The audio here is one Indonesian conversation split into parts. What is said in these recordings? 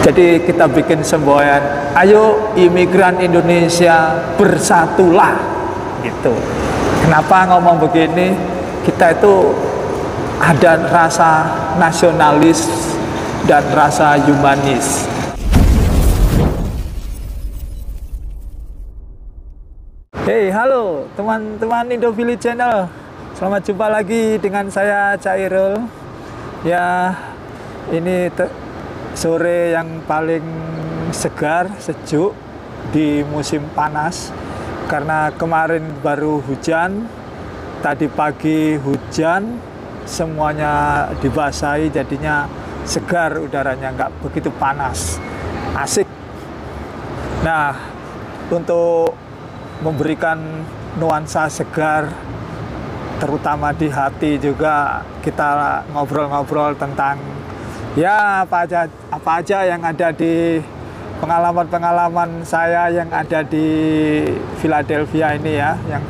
Jadi kita bikin semboyan, ayo imigran Indonesia bersatulah, gitu. Kenapa ngomong begini? Kita itu ada rasa nasionalis dan rasa humanis. Hey, halo teman-teman Indofili Channel. Selamat jumpa lagi dengan saya Cairul. Ya, ini sore yang paling segar, sejuk di musim panas. Karena kemarin baru hujan, tadi pagi hujan, semuanya dibasahi, jadinya segar udaranya, nggak begitu panas. Asik. Nah, untuk memberikan nuansa segar, terutama di hati juga, kita ngobrol-ngobrol tentang ya apa aja yang ada di pengalaman-pengalaman saya yang ada di Philadelphia ini ya, yang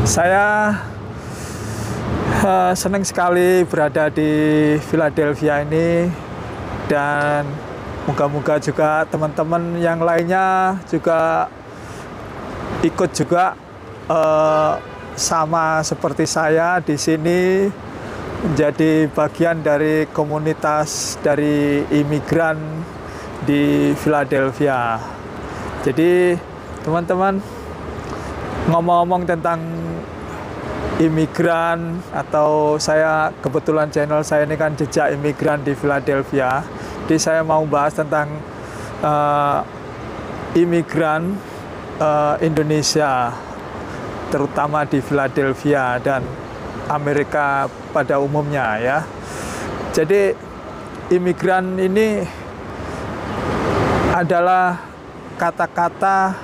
saya senang sekali berada di Philadelphia ini, dan moga-moga juga teman-teman yang lainnya juga ikut juga sama seperti saya di sini, menjadi bagian dari komunitas dari imigran di Philadelphia. Jadi teman-teman, ngomong-ngomong tentang imigran, atau saya kebetulan channel saya ini kan jejak imigran di Philadelphia, jadi saya mau bahas tentang imigran Indonesia, terutama di Philadelphia dan Amerika pada umumnya ya. Jadi imigran ini adalah kata-kata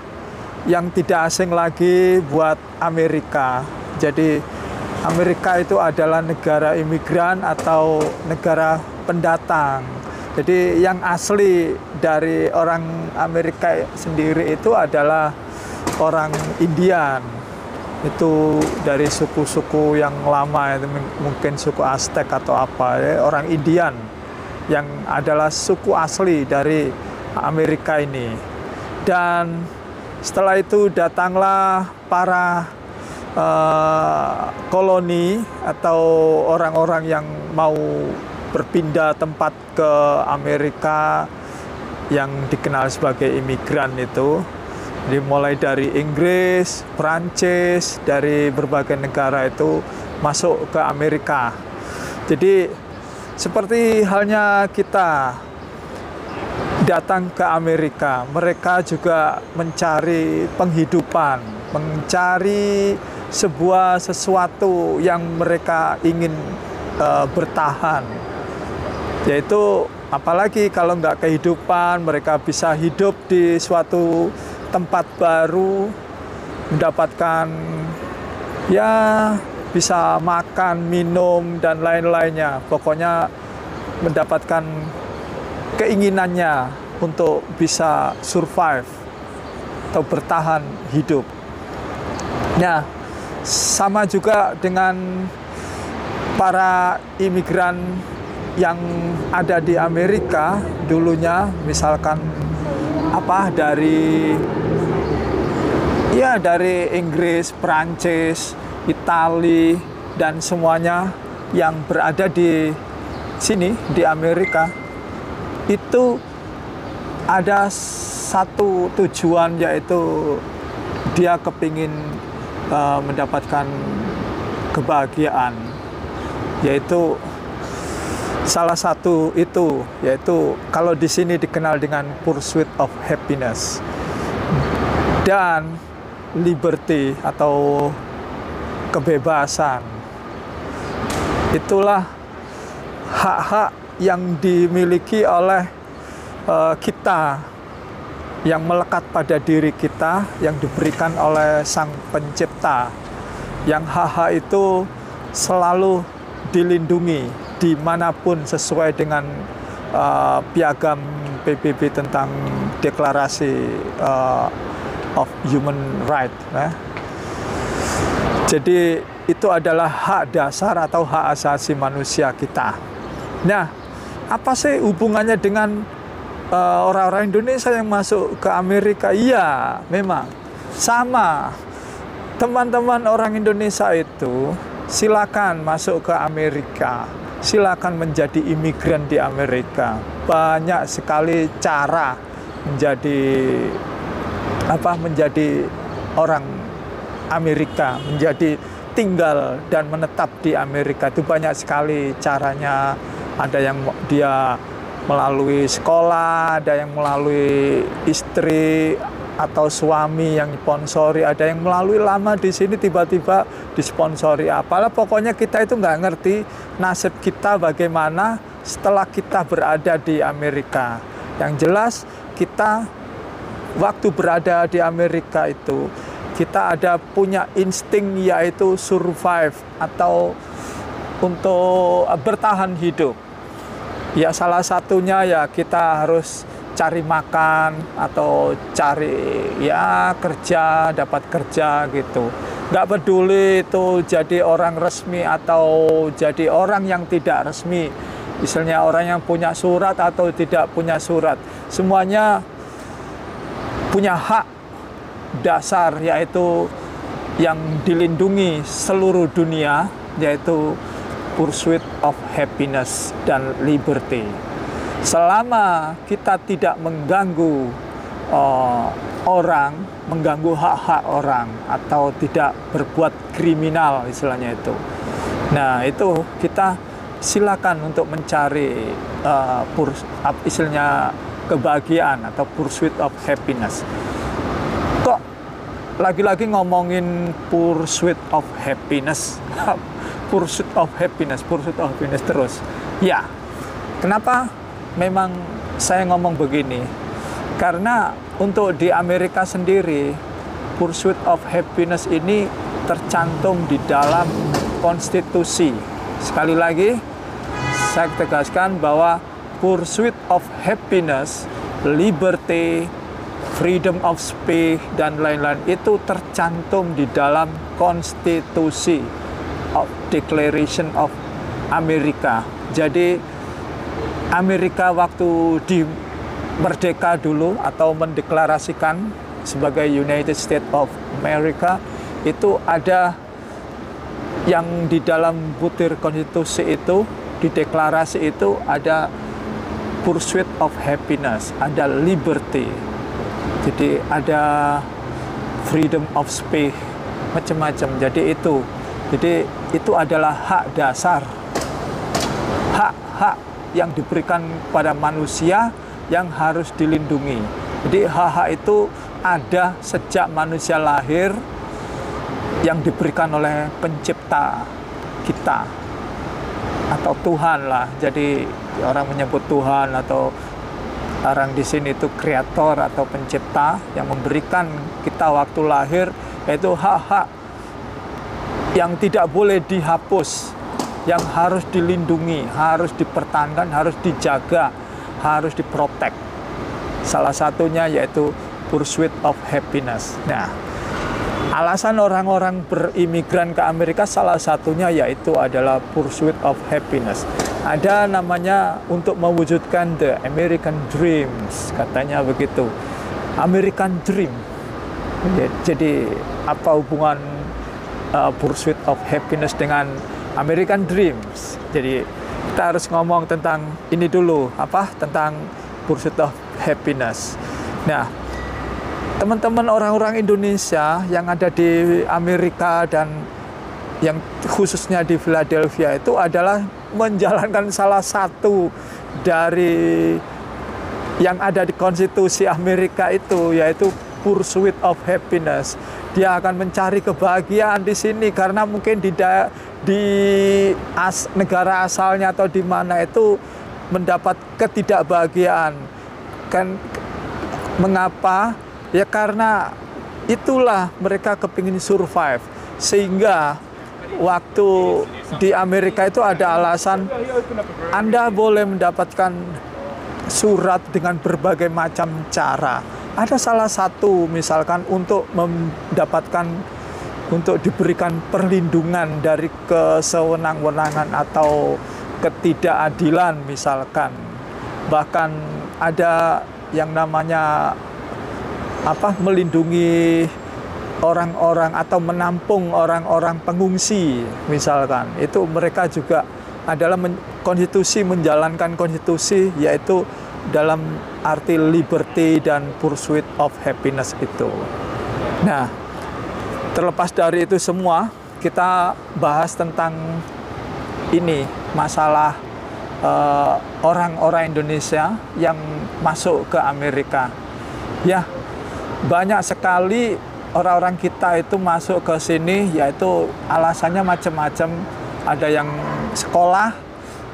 yang tidak asing lagi buat Amerika. Jadi Amerika itu adalah negara imigran atau negara pendatang. Jadi yang asli dari orang Amerika sendiri itu adalah orang Indian. Itu dari suku-suku yang lama, itu mungkin suku Aztec atau apa ya, orang Indian yang adalah suku asli dari Amerika ini. Dan setelah itu datanglah para koloni atau orang-orang yang mau berpindah tempat ke Amerika yang dikenal sebagai imigran itu. Dimulai dari Inggris, Prancis, dari berbagai negara itu masuk ke Amerika. Jadi seperti halnya kita datang ke Amerika, mereka juga mencari penghidupan, mencari sesuatu yang mereka ingin bertahan. Yaitu apalagi kalau nggak kehidupan, mereka bisa hidup di suatu tempat baru, mendapatkan ya bisa makan, minum, dan lain-lainnya. Pokoknya mendapatkan keinginannya untuk bisa survive atau bertahan hidup. Nah, sama juga dengan para imigran yang ada di Amerika dulunya, misalkan dari Inggris, Prancis, Itali, dan semuanya yang berada di sini di Amerika, itu ada satu tujuan, yaitu dia kepingin mendapatkan kebahagiaan, yaitu salah satu itu, yaitu kalau di sini dikenal dengan pursuit of happiness dan liberty atau kebebasan. Itulah hak-hak yang dimiliki oleh kita, yang melekat pada diri kita, yang diberikan oleh Sang Pencipta, yang hak-hak itu selalu dilindungi dimanapun sesuai dengan piagam PBB tentang Deklarasi of Human Rights. Jadi itu adalah hak dasar atau hak asasi manusia kita. Nah, apa sih hubungannya dengan orang-orang Indonesia yang masuk ke Amerika, iya memang sama. Teman-teman orang Indonesia itu silakan masuk ke Amerika, silakan menjadi imigran di Amerika. Banyak sekali cara menjadi orang Amerika, menjadi tinggal dan menetap di Amerika. Itu banyak sekali caranya. Ada yang dia melalui sekolah, ada yang melalui istri atau suami yang sponsori, ada yang melalui lama di sini tiba-tiba disponsori. Apalah pokoknya kita itu nggak ngerti nasib kita bagaimana setelah kita berada di Amerika. Yang jelas kita waktu berada di Amerika itu kita punya insting, yaitu survive atau untuk bertahan hidup. Ya salah satunya ya kita harus cari makan atau cari kerja, dapat kerja gitu. Nggak peduli itu jadi orang resmi atau jadi orang yang tidak resmi. Misalnya orang yang punya surat atau tidak punya surat. Semuanya punya hak dasar, yaitu yang dilindungi seluruh dunia, yaitu pursuit of happiness dan liberty. Selama kita tidak mengganggu orang, mengganggu hak-hak orang, atau tidak berbuat kriminal istilahnya itu. Nah itu kita silakan untuk mencari istilahnya kebahagiaan atau pursuit of happiness. Kok lagi-lagi ngomongin pursuit of happiness? Pursuit of happiness terus. Ya, kenapa memang saya ngomong begini? Karena untuk di Amerika sendiri, pursuit of happiness ini tercantum di dalam konstitusi. Sekali lagi, saya tegaskan bahwa pursuit of happiness, liberty, freedom of speech, dan lain-lain itu tercantum di dalam konstitusi of Declaration of Amerika. Jadi Amerika waktu di merdeka dulu atau mendeklarasikan sebagai United States of America, itu ada yang di dalam butir konstitusi itu, di deklarasi itu ada pursuit of happiness, ada liberty, jadi ada freedom of speech, macam-macam. Jadi itu adalah hak dasar, hak-hak yang diberikan pada manusia yang harus dilindungi. Jadi hak-hak itu ada sejak manusia lahir, yang diberikan oleh pencipta kita atau Tuhan lah. Jadi orang menyebut Tuhan atau orang di sini itu kreator atau pencipta yang memberikan kita waktu lahir, yaitu hak-hak yang tidak boleh dihapus, yang harus dilindungi, harus dipertahankan, harus dijaga, harus diprotek. Salah satunya yaitu pursuit of happiness. Nah, alasan orang-orang berimigran ke Amerika salah satunya yaitu adalah pursuit of happiness. Ada namanya untuk mewujudkan the American Dreams, katanya begitu. American Dream. Jadi apa hubungan pursuit of happiness dengan American Dreams? Jadi kita harus ngomong tentang ini dulu, tentang pursuit of happiness. Nah, teman-teman orang-orang Indonesia yang ada di Amerika dan yang khususnya di Philadelphia itu adalah menjalankan salah satu dari yang ada di konstitusi Amerika itu, yaitu pursuit of happiness. Dia akan mencari kebahagiaan di sini karena mungkin di negara asalnya atau di mana itu mendapat ketidakbahagiaan. Kan mengapa? Ya karena itulah mereka kepingin survive, sehingga waktu di Amerika itu ada alasan Anda boleh mendapatkan surat dengan berbagai macam cara. Ada salah satu misalkan untuk diberikan perlindungan dari kesewenang-wenangan atau ketidakadilan misalkan. Bahkan ada yang namanya melindungi orang-orang atau menampung orang-orang pengungsi misalkan. Itu mereka juga adalah menjalankan konstitusi, yaitu dalam arti liberty dan pursuit of happiness itu. Nah, terlepas dari itu semua, kita bahas tentang ini, masalah orang-orang Indonesia yang masuk ke Amerika. Ya, banyak sekali orang-orang kita itu masuk ke sini, yaitu alasannya macam-macam. Ada yang sekolah,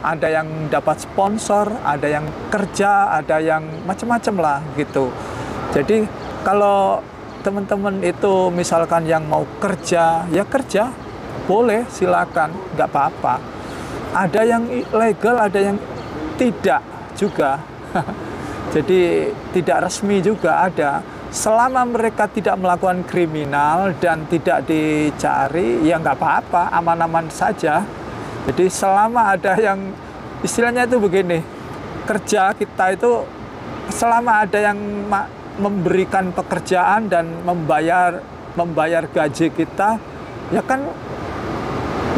ada yang dapat sponsor, ada yang kerja, ada yang macam-macam lah gitu. Jadi kalau teman-teman itu misalkan yang mau kerja, ya kerja, boleh, silakan, nggak apa-apa. Ada yang legal, ada yang tidak juga. Jadi tidak resmi juga ada. Selama mereka tidak melakukan kriminal dan tidak dicari, ya nggak apa-apa, aman-aman saja. Jadi selama ada yang, istilahnya itu begini, kerja kita itu selama ada yang memberikan pekerjaan dan membayar gaji kita, ya kan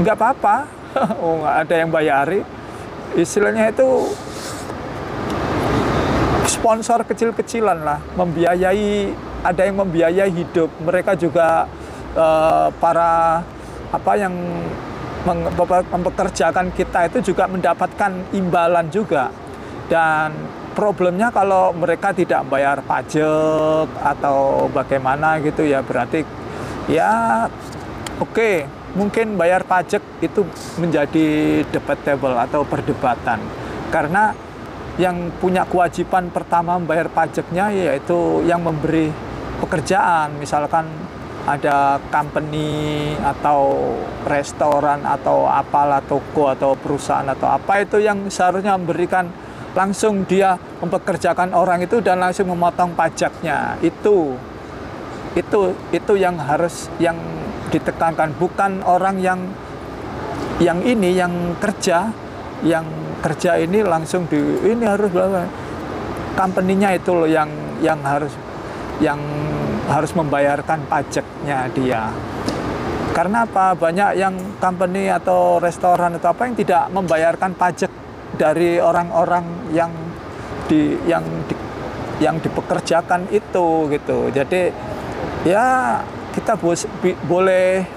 nggak apa-apa. Oh, nggak ada yang bayari. Istilahnya itu sponsor kecil-kecilan lah, membiayai, ada yang membiayai hidup. Mereka juga para yang mempekerjakan kita itu juga mendapatkan imbalan juga. Dan problemnya kalau mereka tidak bayar pajak atau bagaimana gitu ya, berarti ya oke, mungkin bayar pajak itu menjadi debatable atau perdebatan. Karena yang punya kewajiban pertama membayar pajaknya yaitu yang memberi pekerjaan. Misalkan ada company atau restoran atau apalah, toko atau perusahaan atau apa itu yang seharusnya memberikan, langsung dia mempekerjakan orang itu dan langsung memotong pajaknya. Itu yang harus yang ditekankan, bukan orang yang kerja ini langsung ini harus berapa, company-nya itu loh yang harus membayarkan pajaknya dia. Karena apa? Banyak yang company atau restoran atau apa yang tidak membayarkan pajak dari orang-orang yang dipekerjakan itu gitu. Jadi ya kita boleh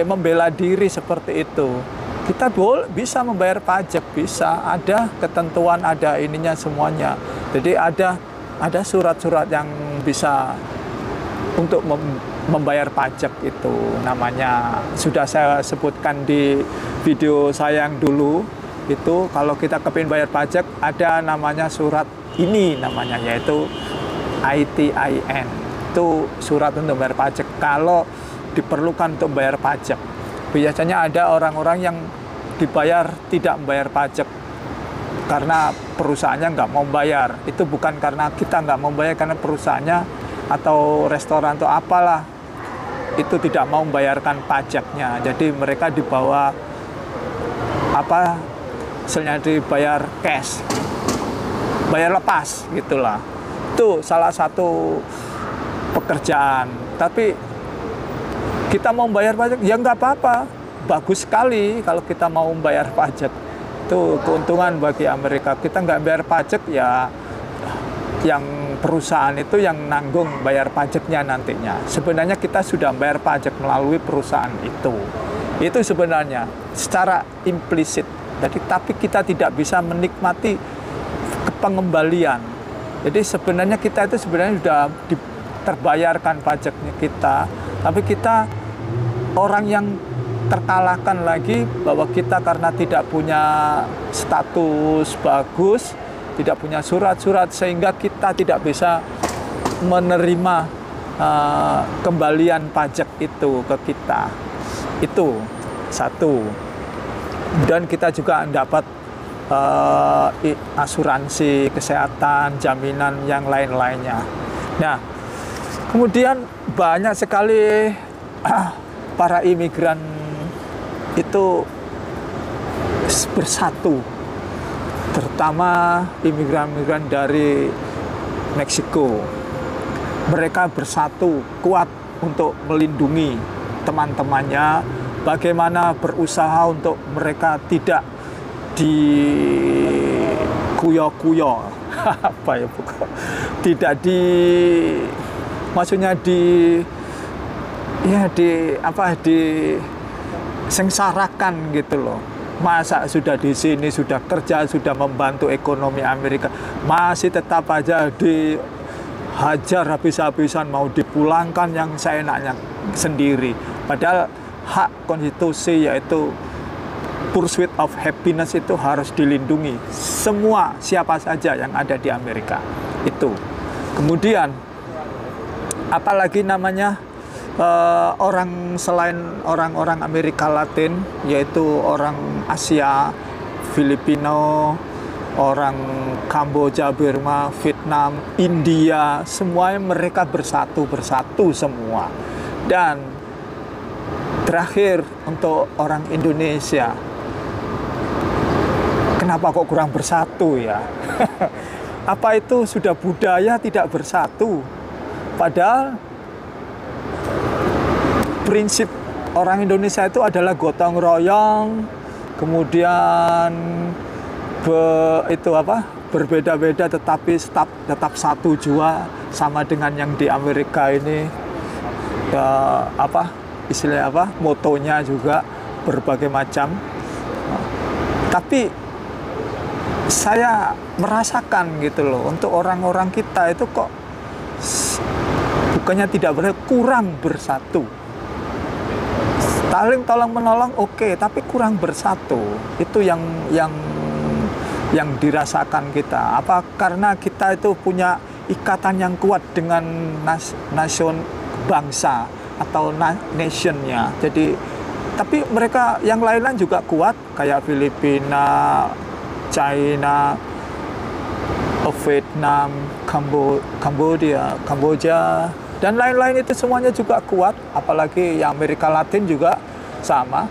membela diri seperti itu. Kita bisa membayar pajak, bisa, ada ketentuan, ada ininya semuanya. Jadi ada surat-surat yang bisa untuk membayar pajak itu, namanya sudah saya sebutkan di video saya yang dulu itu. Kalau kita kepingin bayar pajak, ada namanya surat ini namanya, yaitu ITIN. Itu surat untuk bayar pajak kalau diperlukan untuk bayar pajak. Biasanya ada orang-orang yang tidak membayar pajak karena perusahaannya nggak mau bayar. Itu bukan karena kita nggak mau bayar, karena perusahaannya atau restoran atau apalah itu tidak mau membayarkan pajaknya. Jadi mereka dibawa misalnya dibayar cash, bayar lepas gitulah. Itu salah satu pekerjaan. Tapi kita mau bayar pajak, ya nggak apa-apa. Bagus sekali kalau kita mau membayar pajak. Itu keuntungan bagi Amerika. Kita nggak bayar pajak, ya yang perusahaan itu yang nanggung bayar pajaknya nantinya. Sebenarnya kita sudah bayar pajak melalui perusahaan itu. Itu sebenarnya secara implisit. Jadi tapi kita tidak bisa menikmati pengembalian. Jadi sebenarnya kita itu sudah terbayarkan pajaknya kita, tapi kita orang yang terkalahkan lagi, bahwa kita karena tidak punya status bagus, tidak punya surat-surat, sehingga kita tidak bisa menerima kembalian pajak itu ke kita. Itu satu. Dan kita juga dapat asuransi kesehatan, jaminan yang lain-lainnya. Nah, kemudian banyak sekali para imigran itu bersatu, terutama imigran-imigran dari Meksiko. Mereka bersatu kuat untuk melindungi teman-temannya, bagaimana berusaha untuk mereka tidak dikuyo-kuyo, apa ya, tidak maksudnya disengsarakan gitu loh. Masa sudah di sini, sudah kerja, sudah membantu ekonomi Amerika, masih tetap aja dihajar habis-habisan, mau dipulangkan yang seenaknya sendiri. Padahal hak konstitusi yaitu pursuit of happiness itu harus dilindungi. Semua, siapa saja yang ada di Amerika itu. Kemudian apalagi namanya orang selain orang-orang Amerika Latin, yaitu orang Asia, Filipino, orang Kamboja, Burma, Vietnam, India, semuanya mereka bersatu semua. Dan terakhir untuk orang Indonesia, kenapa kok kurang bersatu ya? Apa itu sudah budaya tidak bersatu? Padahal prinsip orang Indonesia itu adalah gotong royong, kemudian berbeda-beda tetapi tetap satu jua, sama dengan yang di Amerika ini. Motonya juga berbagai macam. Tapi saya merasakan gitu loh, untuk orang-orang kita itu kok bukannya tidak kurang bersatu. Saling tolong menolong oke, tapi kurang bersatu. Itu yang dirasakan kita. Apa karena kita itu punya ikatan yang kuat dengan bangsa atau nationnya. Jadi, tapi mereka yang lain-lain juga kuat, kayak Filipina, China, Vietnam, Kamboja, dan lain-lain itu semuanya juga kuat. Apalagi yang Amerika Latin juga sama.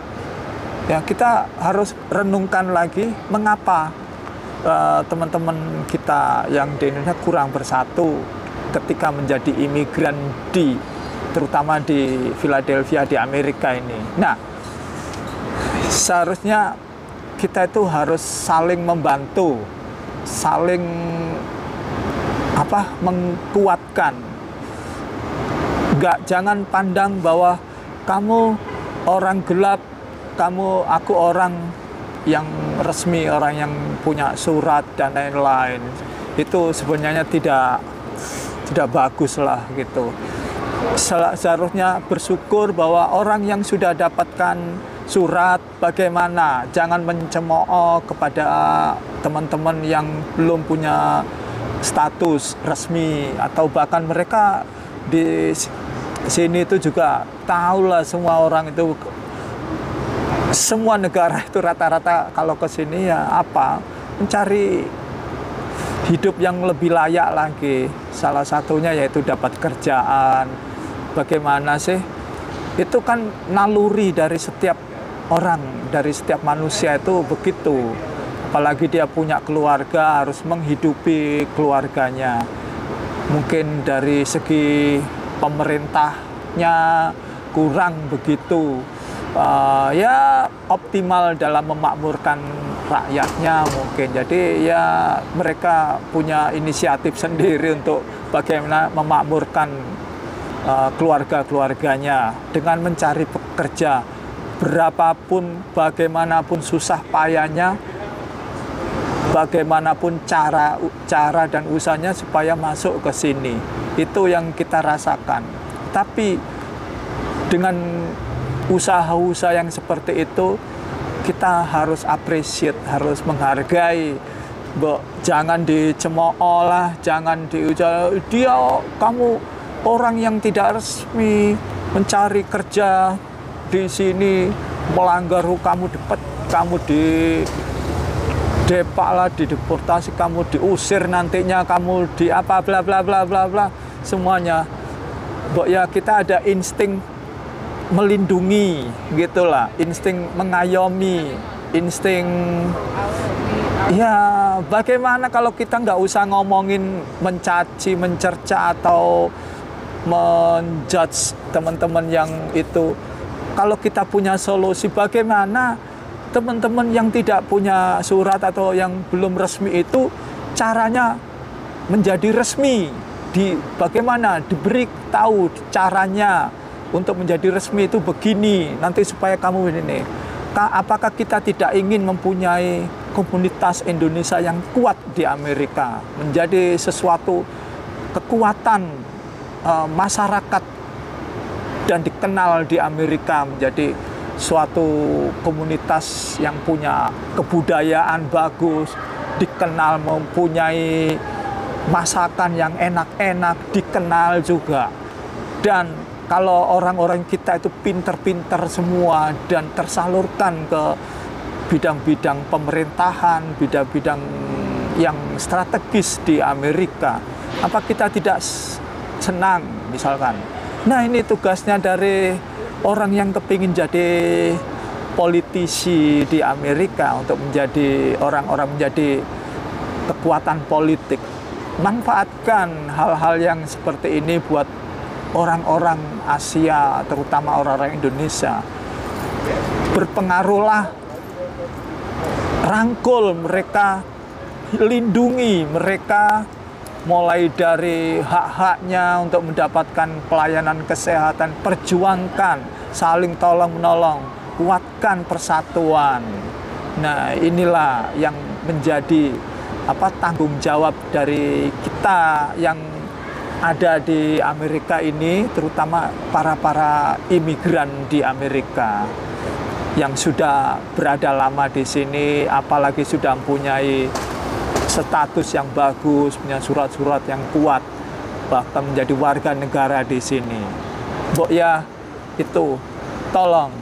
Ya, kita harus renungkan lagi mengapa teman-teman kita yang di Indonesia kurang bersatu ketika menjadi imigran terutama di Philadelphia di Amerika ini. Nah, seharusnya kita itu harus saling membantu, saling mengkuatkan. Jangan pandang bahwa kamu orang gelap, aku orang yang resmi, orang yang punya surat dan lain-lain. Itu sebenarnya tidak bagus lah gitu. Seharusnya bersyukur bahwa orang yang sudah dapatkan surat bagaimana, jangan mencemooh kepada teman-teman yang belum punya status resmi, atau bahkan mereka di sini itu juga tahulah, semua orang itu, semua negara itu rata-rata kalau ke sini ya mencari hidup yang lebih layak lagi. Salah satunya yaitu dapat kerjaan. Bagaimana sih? Itu kan naluri dari setiap orang, dari setiap manusia itu begitu. Apalagi dia punya keluarga, harus menghidupi keluarganya. Mungkin dari segi pemerintahnya kurang begitu optimal dalam memakmurkan rakyatnya mungkin. Jadi ya mereka punya inisiatif sendiri untuk bagaimana memakmurkan keluarga-keluarganya dengan mencari pekerja, berapapun bagaimanapun susah payahnya, bagaimanapun cara dan usahanya supaya masuk ke sini. Itu yang kita rasakan. Tapi dengan usaha-usaha yang seperti itu, kita harus appreciate, harus menghargai. Jangan dicemooh lah, jangan kamu orang yang tidak resmi mencari kerja di sini, melanggar hukum, kamu di depak lah, dideportasi, kamu diusir nantinya, kamu di bla bla bla bla bla semuanya. Ya kita ada insting melindungi gitulah, insting mengayomi, insting Ya, bagaimana kalau kita nggak usah ngomongin mencaci, mencerca atau menjudge teman-teman yang itu. Kalau kita punya solusi, bagaimana teman-teman yang tidak punya surat atau yang belum resmi itu caranya menjadi resmi? Bagaimana diberi tahu caranya untuk menjadi resmi itu begini, nanti supaya kamu ini. Apakah kita tidak ingin mempunyai komunitas Indonesia yang kuat di Amerika, menjadi sesuatu kekuatan masyarakat dan dikenal di Amerika, menjadi suatu komunitas yang punya kebudayaan bagus, dikenal mempunyai masakan yang enak-enak, dikenal juga. Dan kalau orang-orang kita itu pinter-pinter semua dan tersalurkan ke bidang-bidang pemerintahan, bidang-bidang yang strategis di Amerika, apa kita tidak senang misalkan? Nah, ini tugasnya dari orang yang kepingin jadi politisi di Amerika, untuk menjadi orang-orang menjadi kekuatan politik. Manfaatkan hal-hal yang seperti ini buat orang-orang Asia, terutama orang-orang Indonesia. Berpengaruhlah, rangkul mereka, lindungi mereka, mulai dari hak-haknya untuk mendapatkan pelayanan kesehatan, perjuangkan, saling tolong-menolong, kuatkan persatuan. Nah, inilah yang menjadi tanggung jawab dari kita yang ada di Amerika ini, terutama para imigran di Amerika yang sudah berada lama di sini, apalagi sudah mempunyai status yang bagus, punya surat-surat yang kuat, bahkan menjadi warga negara di sini. Ya, itu tolong.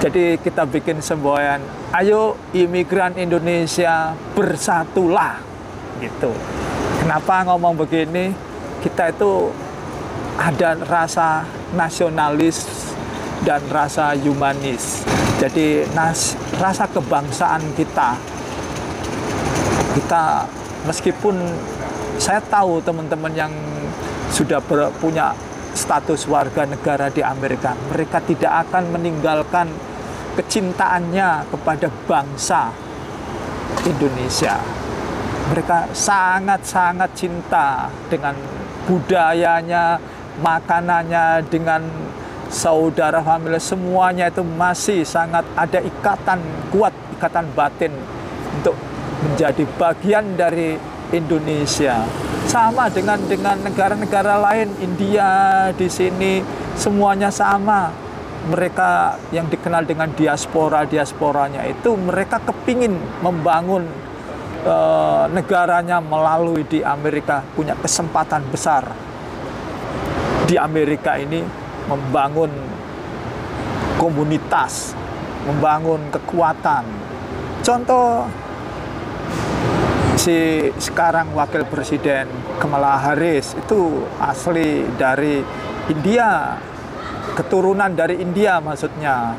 Jadi kita bikin semboyan, ayo imigran Indonesia bersatulah, gitu. Kenapa ngomong begini? Kita itu ada rasa nasionalis dan rasa humanis. Jadi rasa kebangsaan kita meskipun saya tahu teman-teman yang sudah punya status warga negara di Amerika, mereka tidak akan meninggalkan kecintaannya kepada bangsa Indonesia. Mereka sangat-sangat cinta dengan budayanya, makanannya, dengan saudara famili, semuanya itu masih sangat ada ikatan kuat, ikatan batin untuk menjadi bagian dari Indonesia. Sama dengan negara-negara lain, India di sini semuanya sama. Mereka yang dikenal dengan diasporanya itu, mereka kepingin membangun negaranya melalui di Amerika, punya kesempatan besar di Amerika ini membangun komunitas, membangun kekuatan. Contoh sekarang Wakil Presiden Kamala Harris itu asli dari India, keturunan dari India maksudnya.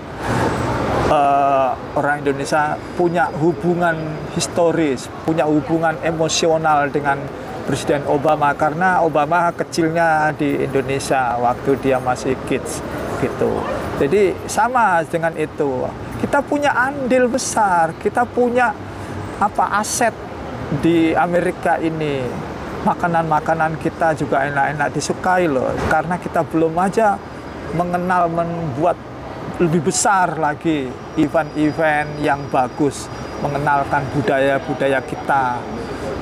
Orang Indonesia punya hubungan historis, punya hubungan emosional dengan Presiden Obama, karena Obama kecilnya di Indonesia waktu dia masih kids gitu. Jadi sama dengan itu, kita punya andil besar, kita punya aset di Amerika ini. Makanan-makanan kita juga enak-enak disukai loh, karena kita belum aja mengenal, membuat lebih besar lagi event-event yang bagus, mengenalkan budaya-budaya kita.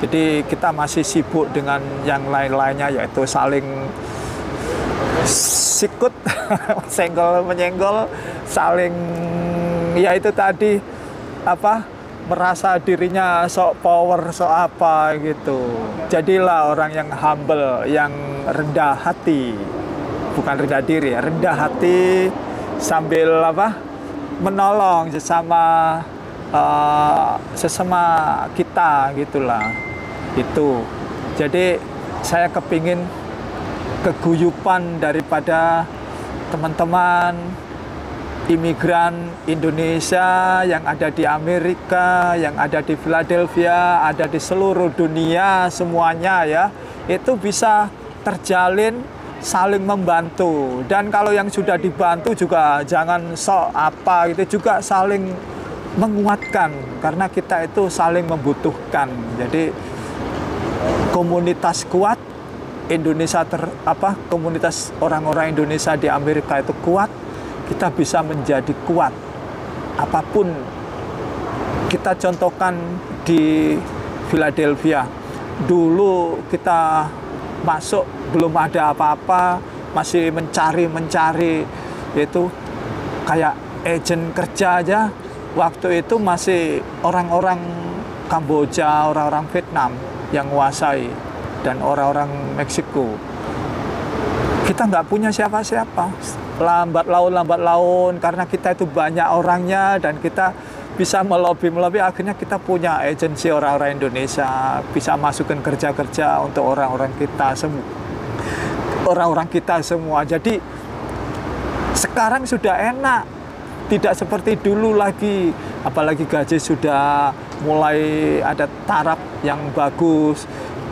Jadi kita masih sibuk dengan yang lain-lainnya, yaitu saling sikut, senggol menyenggol, saling ya itu tadi merasa dirinya sok power, sok apa gitu. Jadilah orang yang humble, yang rendah hati, bukan rendah diri, rendah hati, sambil menolong sesama kita gitulah. Itu. Jadi saya kepingin keguyupan daripada teman-teman imigran Indonesia yang ada di Amerika, yang ada di Philadelphia, ada di seluruh dunia semuanya ya, itu bisa terjalin saling membantu. Dan kalau yang sudah dibantu juga jangan sok apa gitu, juga saling menguatkan karena kita itu saling membutuhkan. Jadi komunitas kuat Indonesia komunitas orang-orang Indonesia di Amerika itu kuat, kita bisa menjadi kuat. Apapun kita contohkan di Philadelphia. Dulu kita masuk belum ada apa-apa, masih mencari itu kayak agen kerja aja. Waktu itu masih orang-orang Kamboja, orang-orang Vietnam yang menguasai dan orang-orang Meksiko. Kita nggak punya siapa-siapa. Lambat laun karena kita itu banyak orangnya dan kita bisa melobi akhirnya kita punya agensi orang-orang Indonesia, bisa masukin kerja-kerja untuk orang-orang kita semua. Jadi sekarang sudah enak, tidak seperti dulu lagi, apalagi gaji sudah mulai ada taraf yang bagus.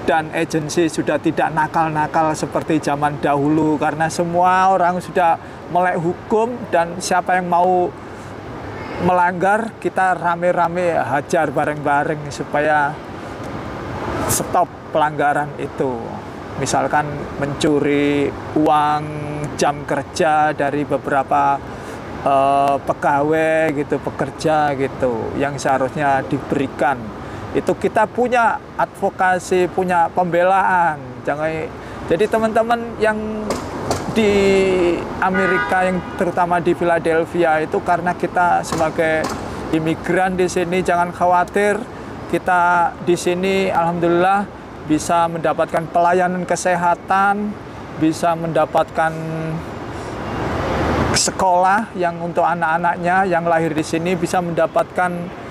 Dan agensi sudah tidak nakal-nakal seperti zaman dahulu karena semua orang sudah melek hukum dan siapa yang mau melanggar kita rame-rame hajar bareng-bareng supaya stop pelanggaran itu. Misalkan mencuri uang jam kerja dari beberapa pegawai gitu, pekerja gitu yang seharusnya diberikan. Itu kita punya advokasi, punya pembelaan. Jadi teman-teman yang di Amerika, yang terutama di Philadelphia itu karena kita sebagai imigran di sini jangan khawatir. Kita di sini alhamdulillah bisa mendapatkan pelayanan kesehatan, bisa mendapatkan sekolah yang untuk anak-anaknya yang lahir di sini bisa mendapatkan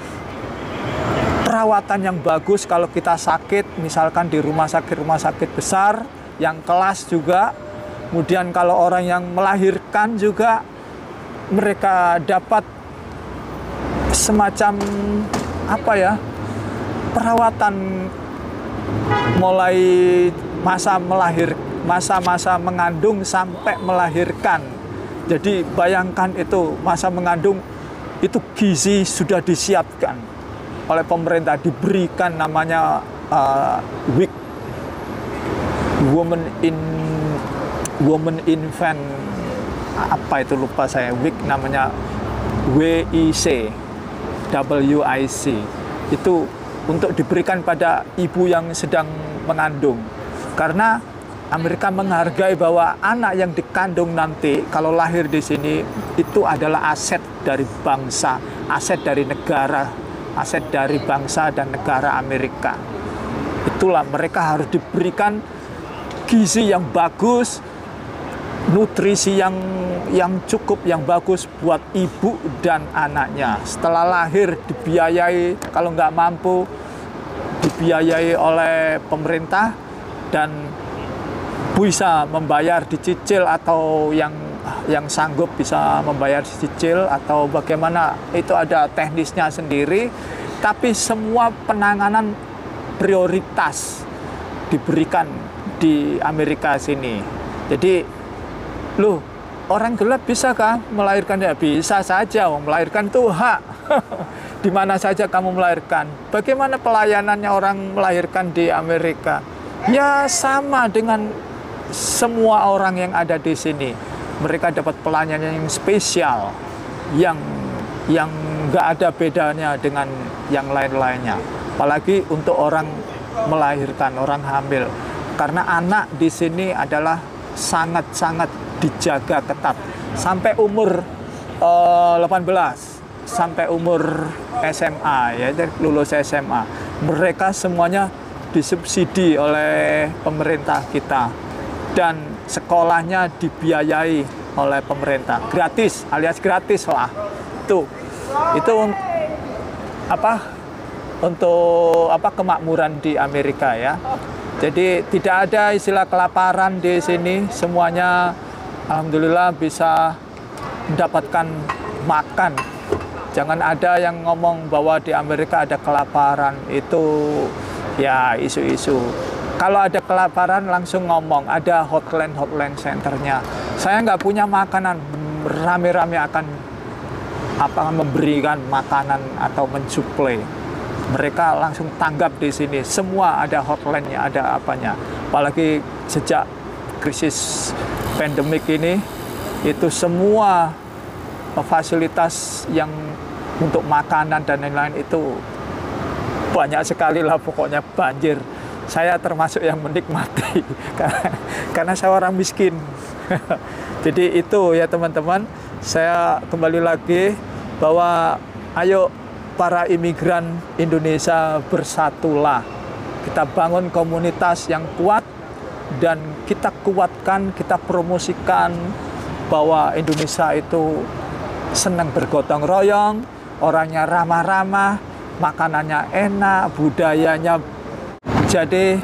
perawatan yang bagus kalau kita sakit, misalkan di rumah sakit besar, yang kelas juga. Kemudian kalau orang yang melahirkan juga, mereka dapat semacam perawatan mulai masa-masa mengandung sampai melahirkan. Jadi bayangkan itu masa mengandung itu gizi sudah disiapkan oleh pemerintah, diberikan namanya WIC, woman infant apa itu lupa saya, WIC namanya WIC itu untuk diberikan pada ibu yang sedang mengandung karena Amerika menghargai bahwa anak yang dikandung nanti kalau lahir di sini itu adalah aset dari bangsa, aset dari negara, aset dari bangsa dan negara Amerika. Itulah mereka harus diberikan gizi yang bagus, nutrisi yang cukup, yang bagus buat ibu dan anaknya. Setelah lahir dibiayai, kalau nggak mampu dibiayai oleh pemerintah dan bisa membayar dicicil atau yang sanggup bisa membayar cicil atau bagaimana, itu ada teknisnya sendiri, tapi semua penanganan prioritas diberikan di Amerika sini. Jadi orang gelap bisa kah melahirkan? Ya bisa saja, melahirkan itu hak. Di mana saja kamu melahirkan. Bagaimana pelayanannya orang melahirkan di Amerika? Ya sama dengan semua orang yang ada di sini. Mereka dapat pelayanan yang spesial, yang nggak ada bedanya dengan yang lain-lainnya. Apalagi untuk orang melahirkan, orang hamil. Karena anak di sini adalah sangat-sangat dijaga ketat. Sampai umur 18, sampai umur SMA, ya, lulus SMA. Mereka semuanya disubsidi oleh pemerintah kita. Dan sekolahnya dibiayai oleh pemerintah, gratis, alias gratis lah. Itu untuk kemakmuran di Amerika ya. Jadi tidak ada istilah kelaparan di sini, semuanya alhamdulillah bisa mendapatkan makan. Jangan ada yang ngomong bahwa di Amerika ada kelaparan, itu ya isu-isu. Kalau ada kelaparan langsung ngomong, ada hotline centernya. Saya nggak punya makanan, rame-rame akan memberikan makanan atau mensuplai. Mereka langsung tanggap di sini. Semua ada hotline-nya, ada apanya. Apalagi sejak krisis pandemik ini, itu semua fasilitas yang untuk makanan dan lain-lain itu banyak sekali lah, pokoknya banjir. Saya termasuk yang menikmati karena saya orang miskin. Jadi itu ya teman-teman, saya kembali lagi bahwa ayo para imigran Indonesia bersatulah. Kita bangun komunitas yang kuat dan kita kuatkan, kita promosikan bahwa Indonesia itu senang bergotong royong, orangnya ramah-ramah, makanannya enak, budayanya. Jadi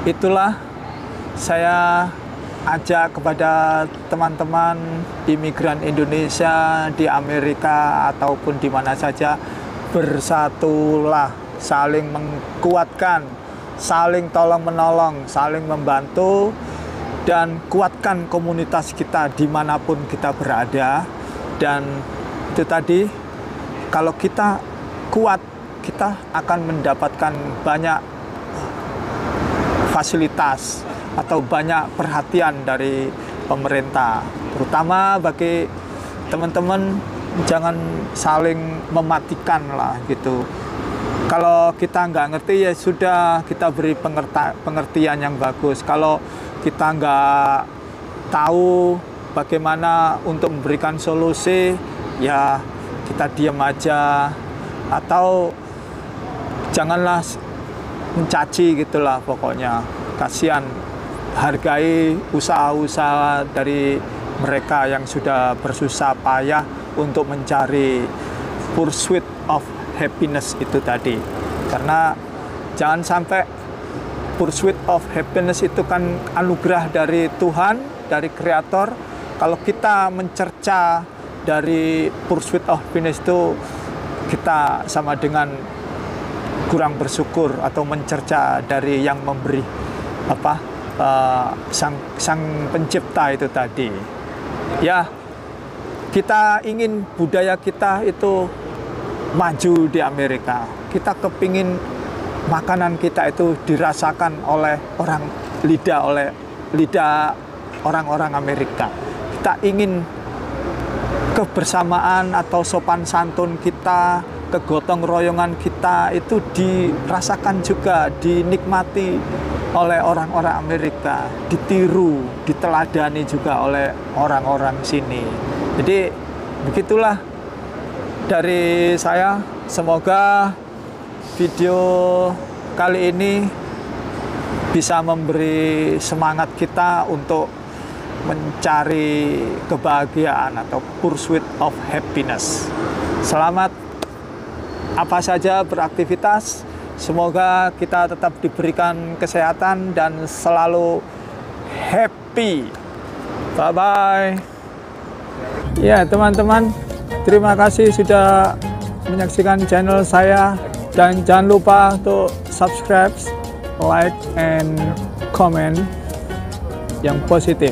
itulah saya ajak kepada teman-teman imigran Indonesia di Amerika ataupun di mana saja, bersatulah, saling menguatkan, saling tolong-menolong, saling membantu, dan kuatkan komunitas kita dimanapun kita berada. Dan itu tadi, kalau kita kuat, kita akan mendapatkan banyak fasilitas atau banyak perhatian dari pemerintah. Terutama bagi teman-teman, jangan saling mematikan lah gitu. Kalau kita nggak ngerti ya sudah, kita beri pengertian yang bagus. Kalau kita nggak tahu bagaimana untuk memberikan solusi, ya kita diam aja, atau janganlah mencaci gitulah pokoknya. Kasihan, hargai usaha-usaha dari mereka yang sudah bersusah payah untuk mencari pursuit of happiness itu tadi. Karena jangan sampai pursuit of happiness itu kan anugerah dari Tuhan, dari Kreator. Kalau kita mencerca dari pursuit of happiness itu, kita sama dengan kurang bersyukur atau mencerca dari yang memberi sang pencipta itu tadi. Ya, kita ingin budaya kita itu maju di Amerika. Kita kepingin makanan kita itu dirasakan oleh lidah orang-orang Amerika. Kita ingin kebersamaan atau sopan santun kita, kegotong royongan kita itu dirasakan juga, dinikmati oleh orang-orang Amerika, ditiru, diteladani juga oleh orang-orang sini. Jadi begitulah dari saya. Semoga video kali ini bisa memberi semangat kita untuk mencari kebahagiaan atau pursuit of happiness. Selamat apa saja beraktivitas. Semoga kita tetap diberikan kesehatan dan selalu happy. Bye-bye. Ya teman-teman, terima kasih sudah menyaksikan channel saya. Dan jangan lupa untuk subscribe, like, and comment yang positif.